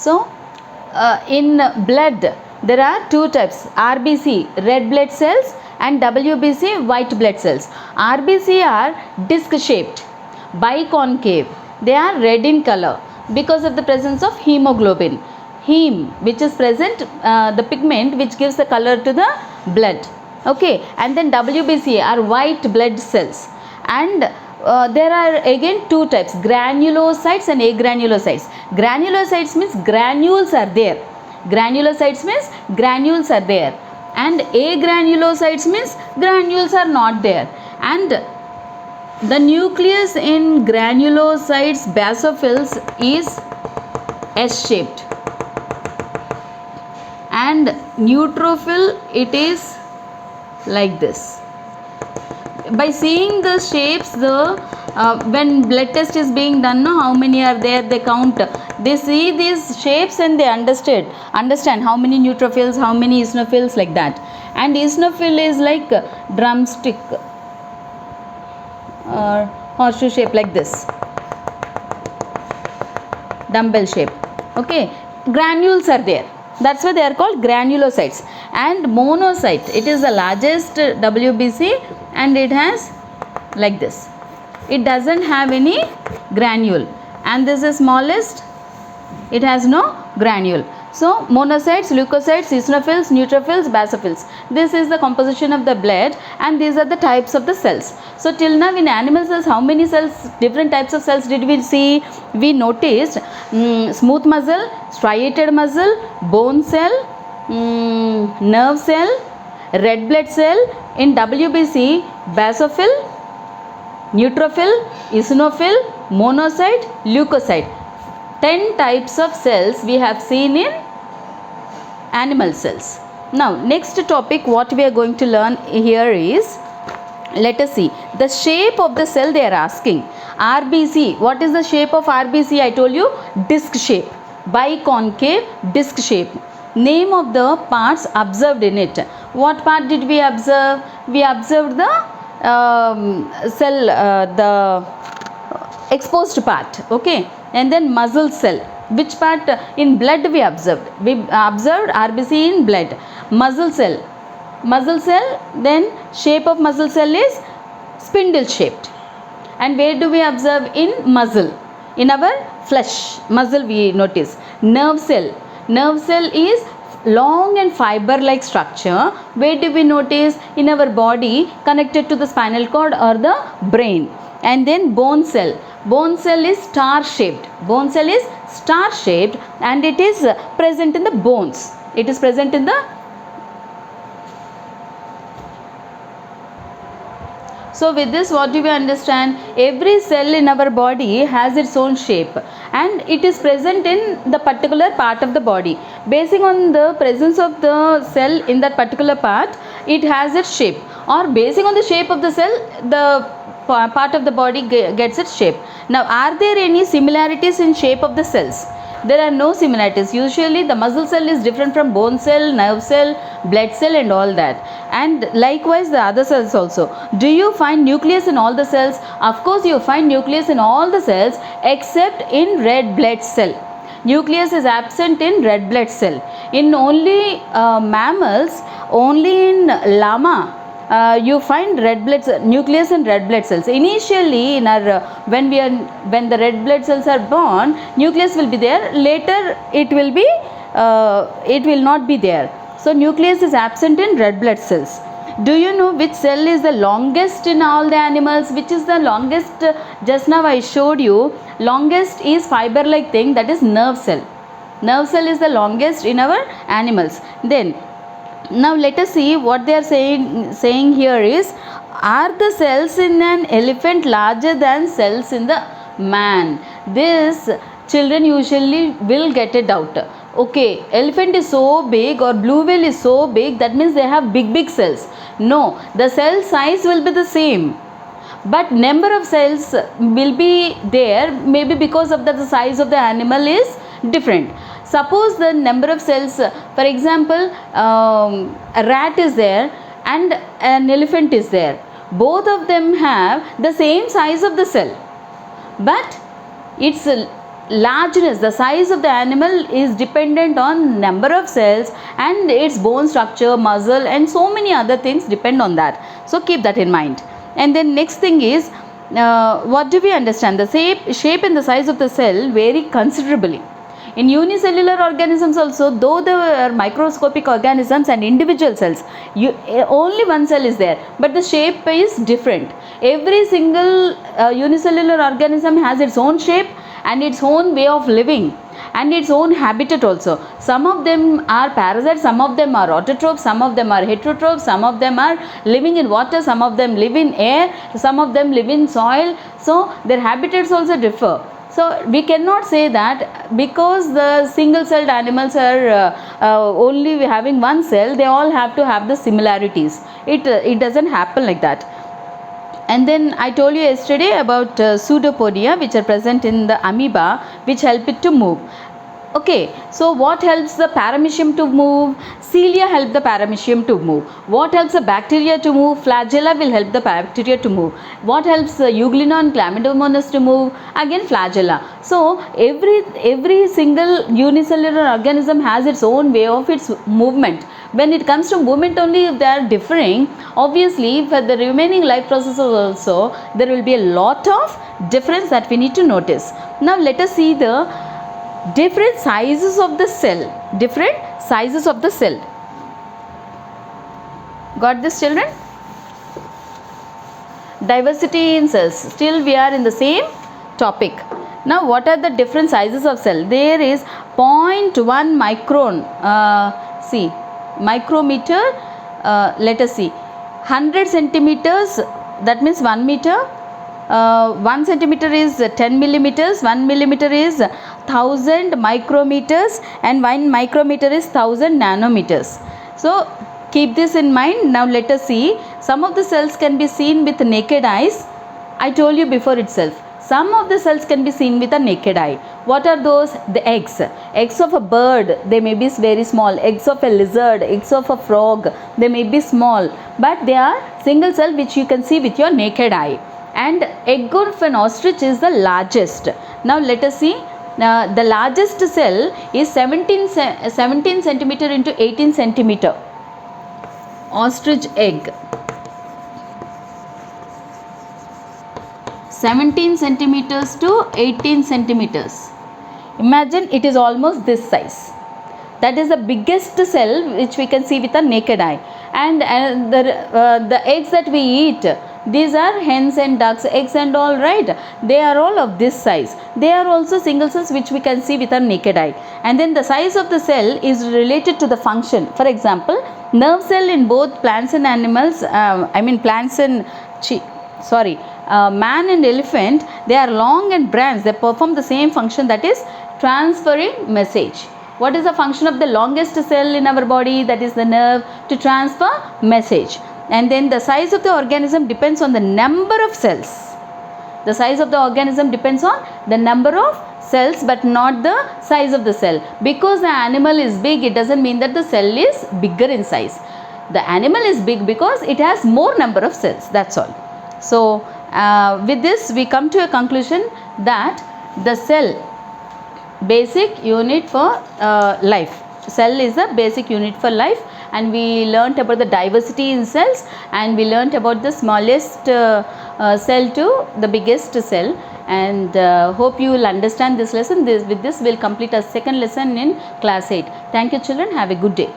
So in blood there are two types, RBC red blood cells and WBC white blood cells. RBC are disc shaped, biconcave, they are red in color because of the presence of hemoglobin, heme, which is present, the pigment which gives the color to the blood. Okay, and then WBC are white blood cells. And there are again two types, granulocytes and agranulocytes. Granulocytes means granules are there, granulocytes means granules are there, and agranulocytes means granules are not there. And the nucleus in granulocytes basophils is S-shaped, and neutrophil it is like this. By seeing the shapes, the when blood test is being done, no, how many are there, they count, they see these shapes and they understand how many neutrophils, how many eosinophils, like that. And eosinophil is like drumstick or horseshoe shape, like this, dumbbell shape. Okay, granules are there, that's why they are called granulocytes. And monocyte, it is the largest WBC, and it has like this, it doesn't have any granule. And this is smallest, it has no granule. So monocytes, leukocytes, eosinophils, neutrophils, basophils, this is the composition of the blood, and these are the types of the cells. So till now in animal cells, how many cells, different types of cells did we see? We noticed smooth muscle, striated muscle, bone cell, nerve cell, red blood cell. In WBC, basophil, neutrophil, eosinophil, monocyte, leukocyte. 10 types of cells we have seen in animal cells. Now next topic what we are going to learn here is, let us see the shape of the cell they are asking. RBC, what is the shape of RBC? I told you, disc shape, biconcave disc shape. Name of the parts observed in it. What part did we observe? We observed the cell, the exposed part. Okay, and then muscle cell. Which part? In blood we observed. We observed RBC in blood. Muscle cell. Muscle cell, then shape of muscle cell is spindle shaped. And where do we observe? In muscle, in our flesh muscle we notice. Nerve cell. Nerve cell is long and fiber like structure. Where do we notice? In our body, connected to the spinal cord or the brain. And then bone cell. Bone cell is star shaped. Bone cell is star shaped, and it is present in the bones. It is present in the So with this, what do we understand? Every cell in our body has its own shape, and it is present in the particular part of the body. Basing on the presence of the cell in that particular part, it has its shape, or basing on the shape of the cell, the part of the body gets its shape. Now, are there any similarities in shape of the cells? There are no similarities. Usually the muscle cell is different from bone cell, nerve cell, blood cell, and all that. And likewise the other cells also. Do you find nucleus in all the cells? Of course you find nucleus in all the cells except in red blood cell. Nucleus is absent in red blood cell. In only mammals, only in llama, you find nucleus and red blood cells. Initially in our when the red blood cells are born, nucleus will be there. Later it will not be there. So nucleus is absent in red blood cells. Do you know which cell is the longest in all the animals? Which is the longest? Just now I showed you, longest is fiber like thing, that is nerve cell. Nerve cell is the longest in our animals. Then now let us see what they are saying here is, are the cells in an elephant larger than cells in the man? This children usually will get a doubt. Okay, elephant is so big or blue whale is so big, that means they have big cells. No, the cell size will be the same, but number of cells will be there, maybe because of that the size of the animal is different. Suppose the number of cells, for example, a rat is there and an elephant is there. Both of them have the same size of the cell, but its largeness, the size of the animal is dependent on number of cells and its bone structure, muscle and so many other things depend on that. So keep that in mind. And then next thing is, what do we understand? The shape and the size of the cell vary considerably. In unicellular organisms also, though they are microscopic organisms and individual cells, only one cell is there, but the shape is different. Every single unicellular organism has its own shape and its own way of living and its own habitat also. Some of them are parasites, some of them are autotrophs, some of them are heterotrophs, some of them are living in water, some of them live in air, some of them live in soil. So their habitats also differ. So we cannot say that because the single celled animals are only having one cell, they all have to have the similarities. It doesn't happen like that. And then I told you yesterday about pseudopodia, which are present in the amoeba, which help it to move. Okay, so what helps the paramecium to move? Cilia help the paramecium to move. What helps the bacteria to move? Flagella will help the bacteria to move. What helps the euglena and chlamydomonas to move? Again flagella. So every single unicellular organism has its own way of its movement. When it comes to movement only, if they are differing, obviously for the remaining life processes also there will be a lot of difference that we need to notice. Now let us see the different sizes of the cell. Different sizes of the cell. Got this, children? Diversity in cells. Still we are in the same topic. Now what are the different sizes of cell? There is 0.1 micron. See, micrometer. Let us see. 100 centimeters, that means 1 meter. 1 centimeter is 10 millimeters, 1 millimeter is 1000 micrometers and 1 micrometer is 1000 nanometers. So keep this in mind. Now let us see. Some of the cells can be seen with naked eyes. I told you before itself. Some of the cells can be seen with a naked eye. What are those? The eggs. Eggs of a bird, they may be very small. Eggs of a lizard, eggs of a frog, they may be small. But they are single cell which you can see with your naked eye. And egg of an ostrich is the largest. Now let us see. The largest cell is 17 centimeter into 18 centimeter. Ostrich egg. 17 centimeters to 18 centimeters. Imagine it is almost this size. That is the biggest cell which we can see with a naked eye. And the eggs that we eat, these are hens and ducks eggs and all, right? They are all of this size. They are also single cells which we can see with our naked eye. And then the size of the cell is related to the function. For example, nerve cell in both plants and animals, man and elephant, they are long and branched. They perform the same function, that is transferring message. What is the function of the longest cell in our body? That is the nerve, to transfer message. And then the size of the organism depends on the number of cells. The size of the organism depends on the number of cells but not the size of the cell. Because the animal is big, it doesn't mean that the cell is bigger in size. The animal is big because it has more number of cells. That's all. So with this we come to a conclusion that the cell, basic unit for life. Cell is the basic unit for life, and we learnt about the diversity in cells, and we learnt about the smallest cell to the biggest cell, and hope you will understand this lesson. With this we will complete our second lesson in class 8. Thank you children. Have a good day.